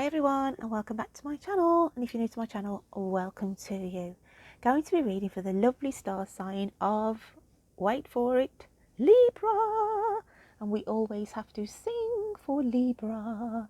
Hi everyone, and welcome back to my channel. And if you're new to my channel, welcome to you. Going to be reading for the lovely star sign of, wait for it, Libra. And we always have to sing for Libra.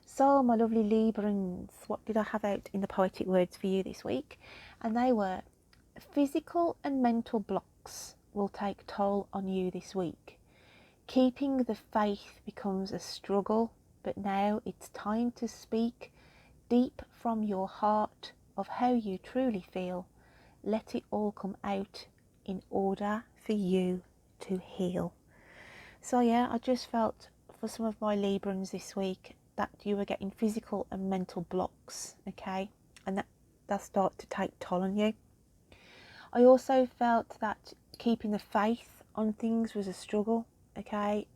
So my lovely Librans, what did I have out in the poetic words for you this week? And they were: physical and mental blocks will take toll on you this week. Keeping the faith becomes a struggle, but now it's time to speak deep from your heart of how you truly feel. Let it all come out in order for you to heal. So yeah, I just felt for some of my Librans this week that you were getting physical and mental blocks, okay? And that start to take toll on you. I also felt that keeping the faith on things was a struggle, okay?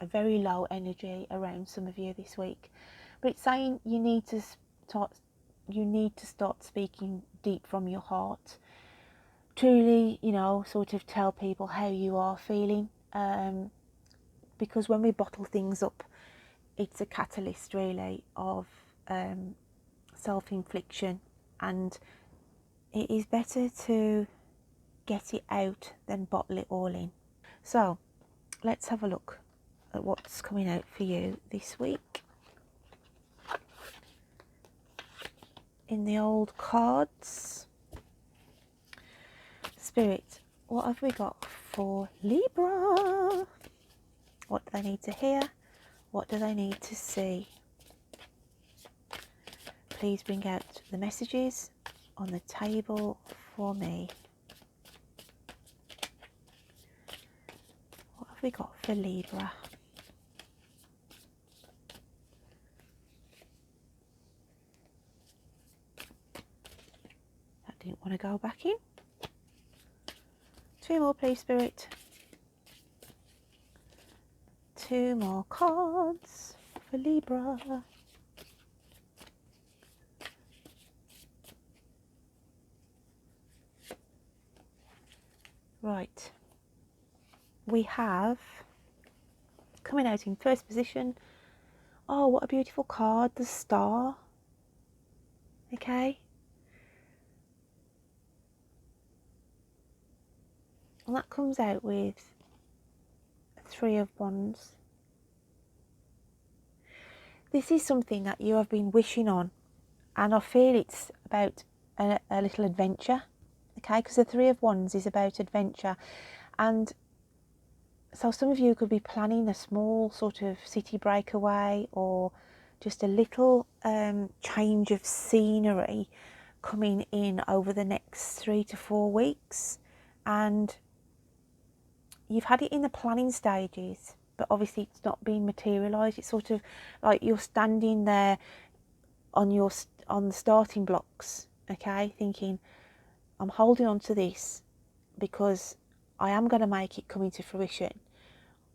A very low energy around some of you this week, but it's saying you need to start speaking deep from your heart. Truly, sort of tell people how you are feeling, because when we bottle things up, it's a catalyst really of self-infliction, and it is better to get it out than bottle it all in. So let's have a look at what's coming out for you this week in the old cards. Spirit, what have we got for Libra? What do they need to hear? What do they need to see? Please bring out the messages on the table for me. What have we got for Libra? That didn't want to go back in. 2 more, please, Spirit. 2 more cards for Libra. Right, we have, coming out in first position, oh, what a beautiful card, the Star. Okay, and that comes out with 3 of Wands. This is something that you have been wishing on, and I feel it's about a little adventure, okay, because the 3 of Wands is about adventure. And so some of you could be planning a small sort of city breakaway, or just a little change of scenery coming in over the next 3 to 4 weeks. And you've had it in the planning stages, but obviously it's not being materialised. It's sort of like you're standing there on the starting blocks, okay, thinking, I'm holding on to this because I am going to make it come into fruition.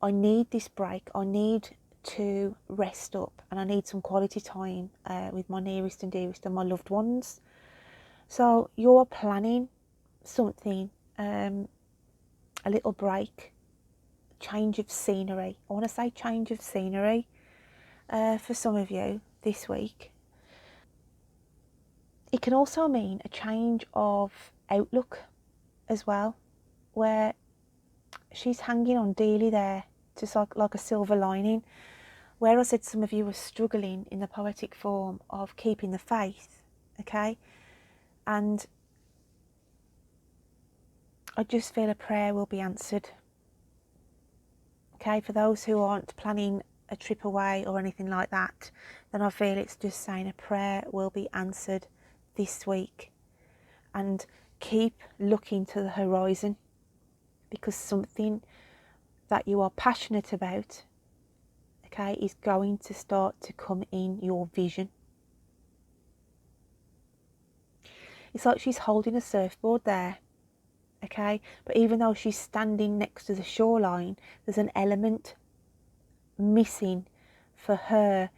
I need this break. I need to rest up, and I need some quality time with my nearest and dearest and my loved ones. So you're planning something, a little break, change of scenery. I want to say change of scenery for some of you this week. It can also mean a change of outlook as well, where she's hanging on dearly there, just like a silver lining. Where I said some of you were struggling in the poetic form of keeping the faith, okay? And I just feel a prayer will be answered, okay? For those who aren't planning a trip away or anything like that, then I feel it's just saying a prayer will be answered this week. And keep looking to the horizon, because something that you are passionate about, okay, is going to start to come in your vision. It's like she's holding a surfboard there, okay, but even though she's standing next to the shoreline, there's an element missing for her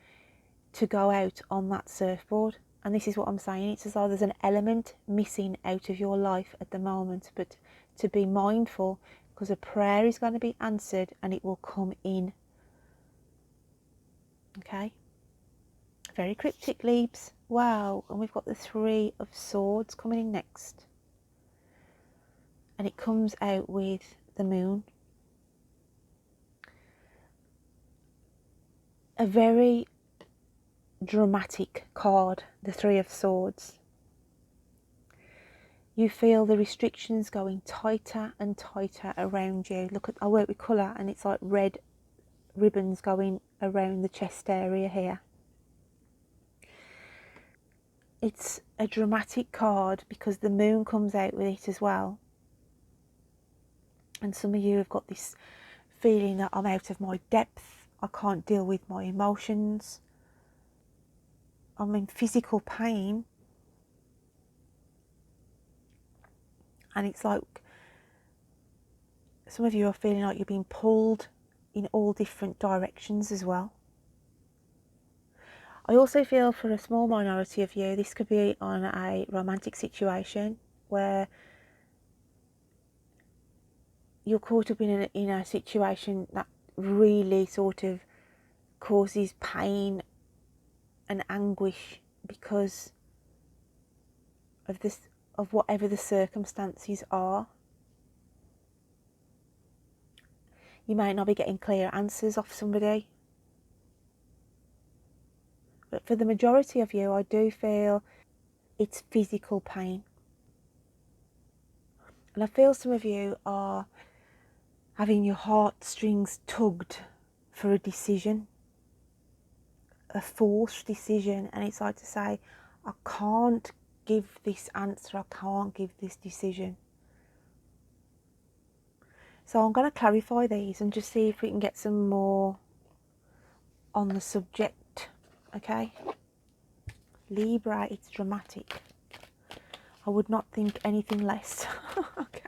to go out on that surfboard. And this is what I'm saying, it's as though there's an element missing out of your life at the moment, but to be mindful, because a prayer is going to be answered and it will come in, okay? Very cryptic, Leaves. Wow. And we've got the Three of Swords coming in next. And it comes out with the Moon. A very dramatic card, the Three of Swords. You feel the restrictions going tighter and tighter around you. Look, I work with colour and it's like red ribbons going around the chest area here. It's a dramatic card because the Moon comes out with it as well. And some of you have got this feeling that I'm out of my depth. I can't deal with my emotions. I'm in physical pain. And it's like some of you are feeling like you're being pulled in all different directions as well. I also feel for a small minority of you, this could be on a romantic situation where you're caught up in a situation that really sort of causes pain and anguish because of this, of whatever the circumstances are. You might not be getting clear answers off somebody, but for the majority of you, I do feel it's physical pain. And I feel some of you are having your heartstrings tugged for a decision, a forced decision, and it's like to say, I can't give this answer, I can't give this decision. So I'm going to clarify these and just see if we can get some more on the subject, okay? Libra, it's dramatic. I would not think anything less. Okay.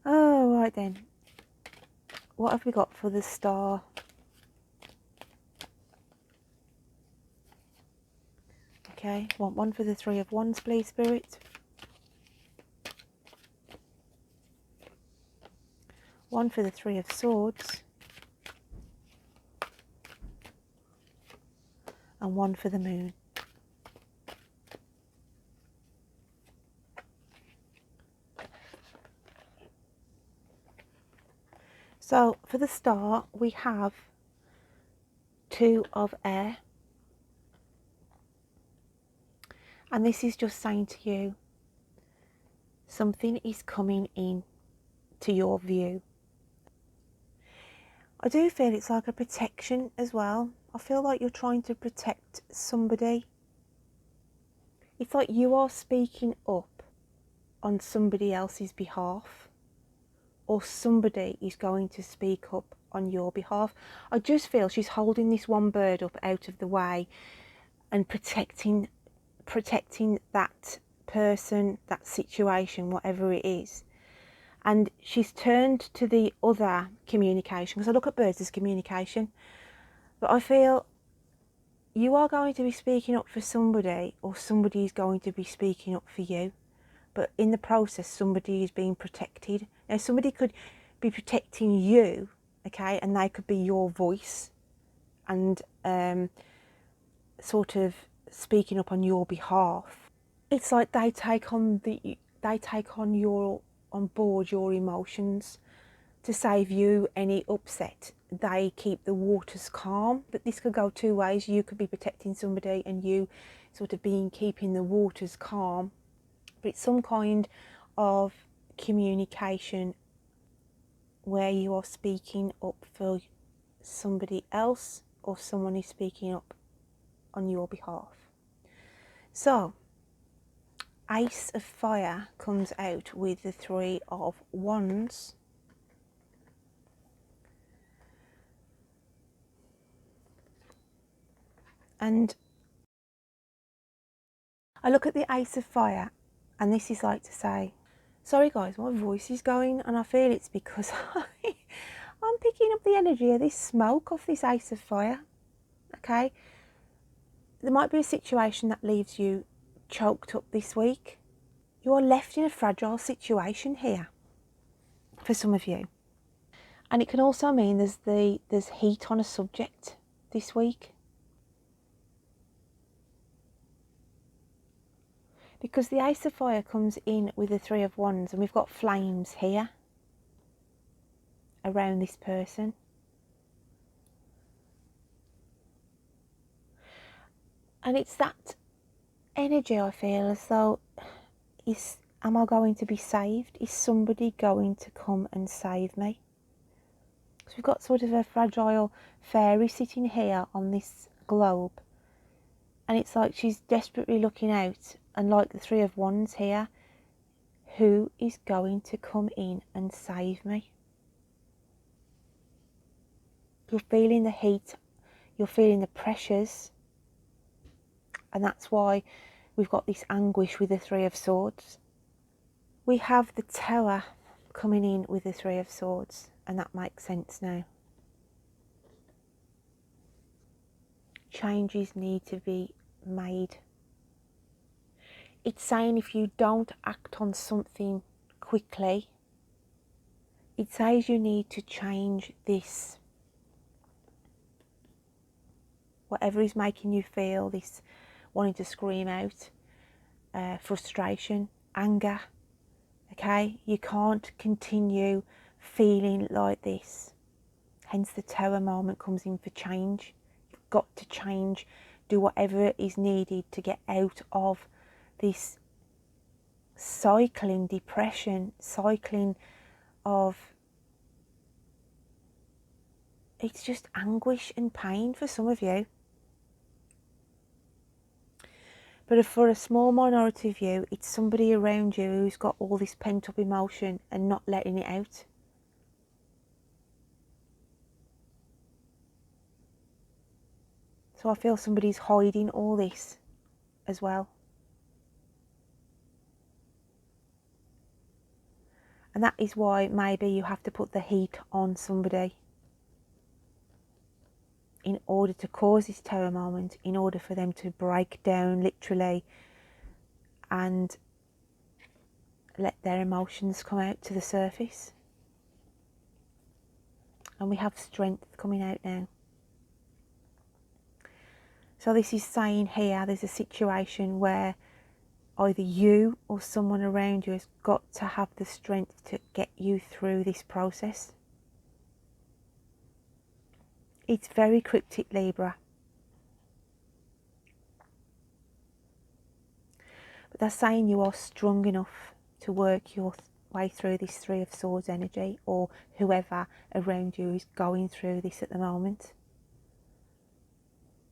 Oh, right then. What have we got for the Star? Okay, want one for the Three of Wands, please, Spirit. One for the Three of Swords. And one for the Moon. So for the Star, we have Two of Air. And this is just saying to you, something is coming in to your view. I do feel it's like a protection as well. I feel like you're trying to protect somebody. It's like you are speaking up on somebody else's behalf, or somebody is going to speak up on your behalf. I just feel she's holding this one bird up out of the way and protecting that person, that situation, whatever it is. And she's turned to the other communication, because I look at birds as communication, but I feel you are going to be speaking up for somebody, or somebody is going to be speaking up for you. But in the process, somebody is being protected. Now, somebody could be protecting you, okay, and they could be your voice and sort of speaking up on your behalf. It's like they take on board your emotions to save you any upset. They keep the waters calm, but this could go two ways. You could be protecting somebody and you sort of keeping the waters calm. But it's some kind of communication where you are speaking up for somebody else, or someone is speaking up on your behalf. So, Ace of Fire comes out with the Three of Wands. And I look at the Ace of Fire, and this is like to say, sorry guys, my voice is going, and I feel it's because I'm picking up the energy of this smoke off this Ace of Fire, okay? There might be a situation that leaves you choked up this week. You are left in a fragile situation here for some of you. And it can also mean there's heat on a subject this week. Because the Ace of Fire comes in with the Three of Wands, and we've got flames here around this person. And it's that energy, I feel, as though, am I going to be saved? Is somebody going to come and save me? So we've got sort of a fragile fairy sitting here on this globe. And it's like she's desperately looking out. And like the Three of Wands here, who is going to come in and save me? You're feeling the heat. You're feeling the pressures. And that's why we've got this anguish with the Three of Swords. We have the Tower coming in with the Three of Swords, and that makes sense now. Changes need to be made. It's saying if you don't act on something quickly, it says you need to change this. Whatever is making you feel this wanting to scream out, frustration, anger, okay? You can't continue feeling like this. Hence the Tower moment comes in for change. You've got to change, do whatever is needed to get out of this cycling depression, cycling of, it's just anguish and pain for some of you. But for a small minority of you, it's somebody around you who's got all this pent-up emotion and not letting it out. So I feel somebody's hiding all this as well. And that is why maybe you have to put the heat on somebody in order to cause this Tower moment, in order for them to break down literally and let their emotions come out to the surface. And we have strength coming out now. So this is saying here there's a situation where either you or someone around you has got to have the strength to get you through this process. It's very cryptic, Libra. But they're saying you are strong enough to work your way through this Three of Swords energy, or whoever around you is going through this at the moment.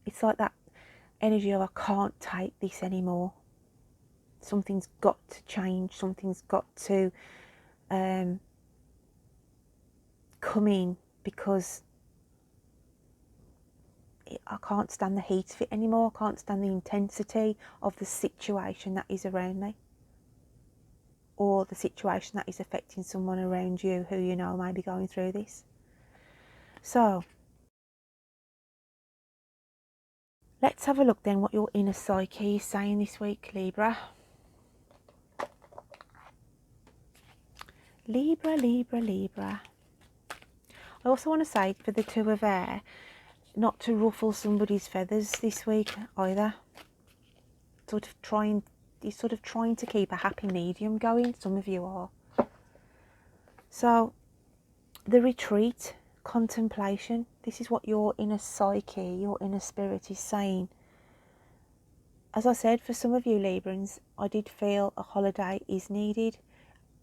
It's like that energy of, I can't take this anymore. Something's got to change. Something's got to come in, because I can't stand the heat of it anymore. I can't stand the intensity of the situation that is around me, or the situation that is affecting someone around you who you know may be going through this. So let's have a look then what your inner psyche is saying this week, Libra. Libra, Libra, Libra. I also want to say for the Two of Air, not to ruffle somebody's feathers this week either. You're sort of trying to keep a happy medium going. Some of you are. So the retreat, contemplation, this is what your inner psyche, your inner spirit is saying. As I said, for some of you Librans, I did feel a holiday is needed,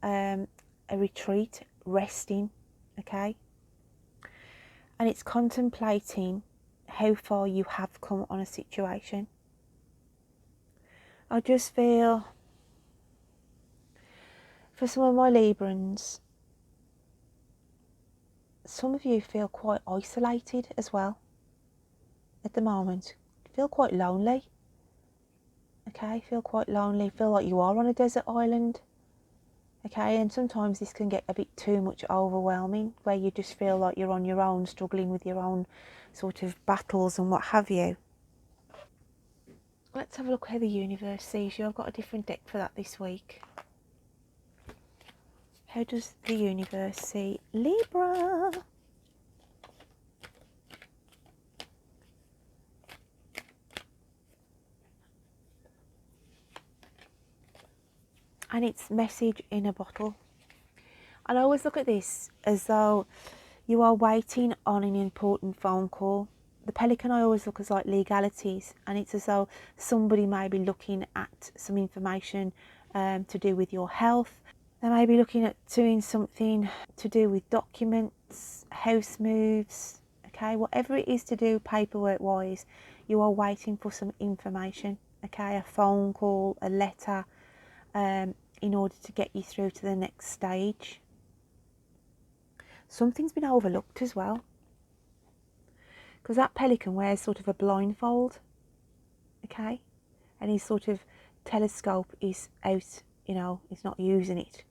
a retreat, resting, okay? And it's contemplating how far you have come on a situation. I just feel, for some of my Librans, some of you feel quite isolated as well at the moment. Feel quite lonely. Okay, feel quite lonely. Feel like you are on a desert island. Okay, and sometimes this can get a bit too much overwhelming, where you just feel like you're on your own, struggling with your own sort of battles and what have you. Let's have a look how the universe sees you. I've got a different deck for that this week. How does the universe see Libra? and it's message in a bottle. And I always look at this as though you are waiting on an important phone call. The pelican I always look as like legalities, and it's as though somebody may be looking at some information to do with your health. They may be looking at doing something to do with documents, house moves, okay, whatever it is to do paperwork wise, you are waiting for some information, okay, a phone call, a letter, in order to get you through to the next stage. Something's been overlooked as well, because that pelican wears sort of a blindfold, okay, and his sort of telescope is out, you know, he's not using it.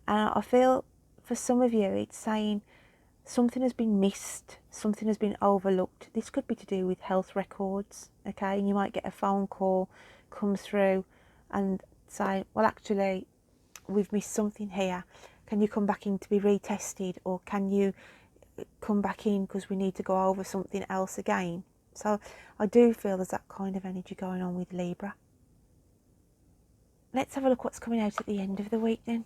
And I feel for some of you it's saying something has been missed, something has been overlooked. This could be to do with health records, okay, and you might get a phone call come through and say, well, actually we've missed something here, can you come back in to be retested, or can you come back in because we need to go over something else again. So I do feel there's that kind of energy going on with Libra. Let's have a look what's coming out at the end of the week then.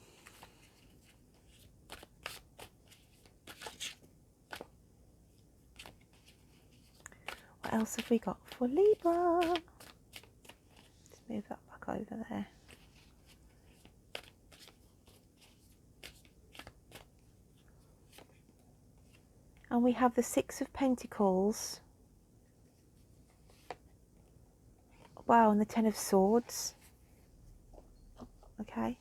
What else have we got for Libra? Let's move that back over there. And we have the Six of Pentacles. Wow, and the Ten of Swords. Okay.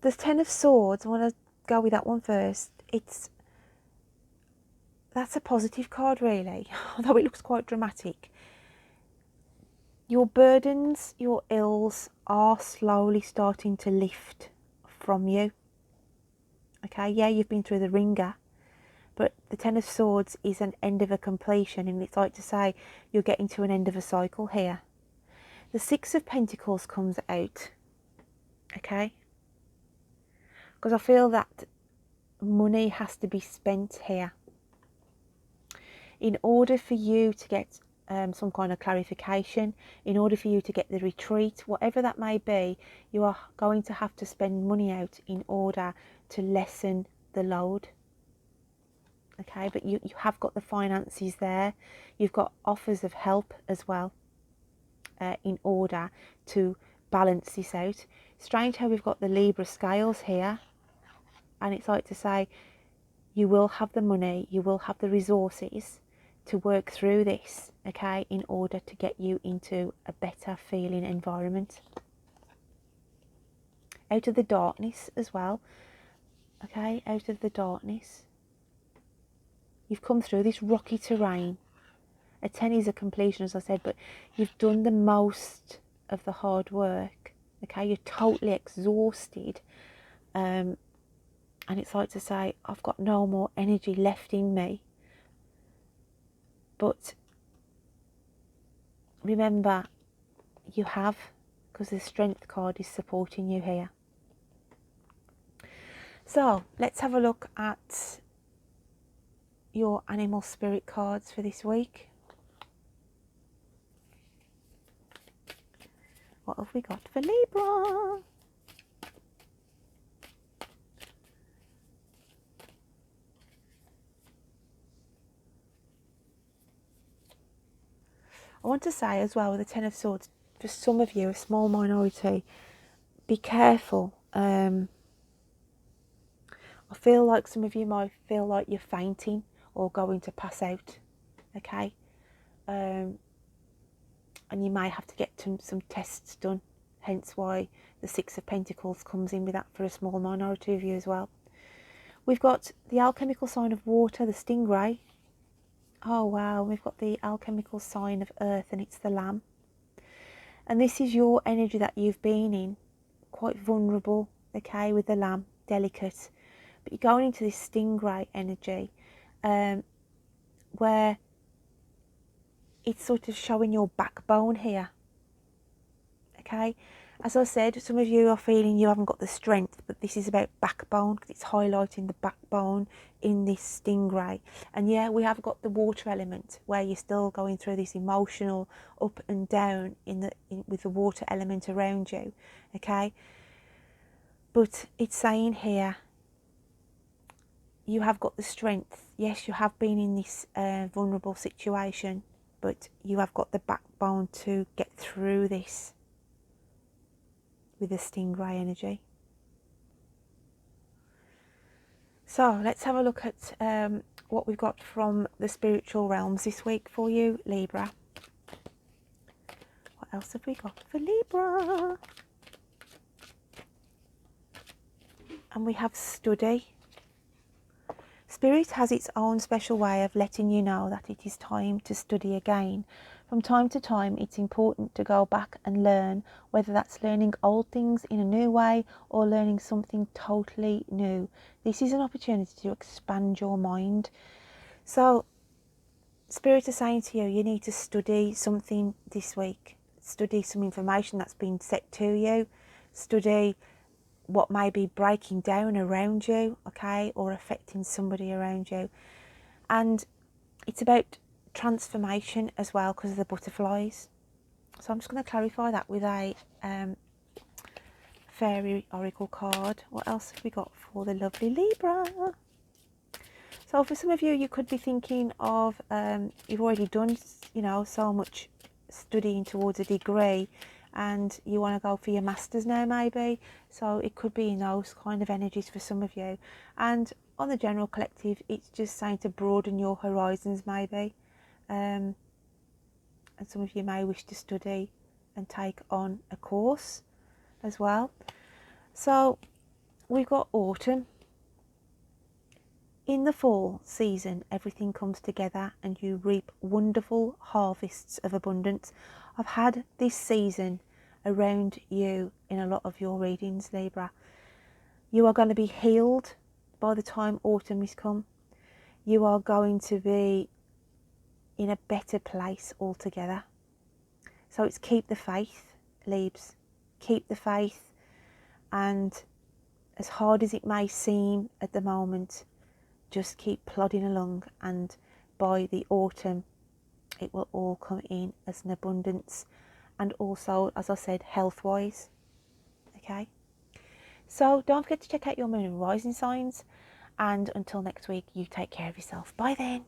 The Ten of Swords, I want to go with that one first. That's a positive card really, although it looks quite dramatic. Your burdens, your ills are slowly starting to lift from you. Okay, yeah, you've been through the ringer, but the Ten of Swords is an end of a completion, and it's like to say you're getting to an end of a cycle here. The Six of Pentacles comes out, okay, because I feel that money has to be spent here. In order for you to get some kind of clarification, in order for you to get the retreat, whatever that may be, you are going to have to spend money out in order to lessen the load. Okay, but you have got the finances there. You've got offers of help as well in order to balance this out. Strange how we've got the Libra scales here, and it's like to say you will have the money, you will have the resources to work through this, okay, in order to get you into a better feeling environment. Out of the darkness as well, okay, out of the darkness. You've come through this rocky terrain. A 10 is a completion, as I said, but you've done the most of the hard work, okay, you're totally exhausted, and it's like to say, I've got no more energy left in me. But remember, you have, because the Strength card is supporting you here. So let's have a look at your animal spirit cards for this week. What have we got for Libra? I want to say as well with the Ten of Swords, for some of you, a small minority, be careful. I feel like some of you might feel like you're fainting or going to pass out, okay? And you may have to get some tests done, hence why the Six of Pentacles comes in with that for a small minority of you as well. We've got the alchemical sign of water, the stingray. Oh wow, we've got the alchemical sign of earth, and it's the lamb. And this is your energy that you've been in, quite vulnerable, okay, with the lamb, delicate. But you're going into this stingray energy, where it's sort of showing your backbone here, okay? As I said, some of you are feeling you haven't got the strength, but this is about backbone, because it's highlighting the backbone in this stingray. And yeah, we have got the water element, where you're still going through this emotional up and down with the water element around you, okay? But it's saying here, you have got the strength. Yes, you have been in this vulnerable situation, but you have got the backbone to get through this with the stingray energy. So let's have a look at what we've got from the spiritual realms this week for you, Libra. What else have we got for Libra? And we have study. Spirit has its own special way of letting you know that it is time to study again. From time to time, it's important to go back and learn, whether that's learning old things in a new way or learning something totally new. This is an opportunity to expand your mind. So, Spirit is saying to you, you need to study something this week. Study some information that's been set to you. Study what may be breaking down around you, okay, or affecting somebody around you. And it's about transformation as well, because of the butterflies. So I'm just going to clarify that with a fairy oracle card. What else have we got for the lovely Libra? So for some of you, you could be thinking of, you've already done, you know, so much studying towards a degree, and you want to go for your masters now maybe. So it could be in those kind of energies for some of you. And on the general collective, it's just saying to broaden your horizons maybe. And some of you may wish to study and take on a course as well. So we've got autumn. In the fall season, everything comes together and you reap wonderful harvests of abundance. I've had this season around you in a lot of your readings, Libra. You are going to be healed by the time autumn is come. You are going to be in a better place altogether. So it's keep the faith, Libs. Keep the faith, and as hard as it may seem at the moment, just keep plodding along, and by the autumn it will all come in as an abundance, and also, as I said, health wise. Okay, so don't forget to check out your moon and rising signs, and until next week, you take care of yourself. Bye then.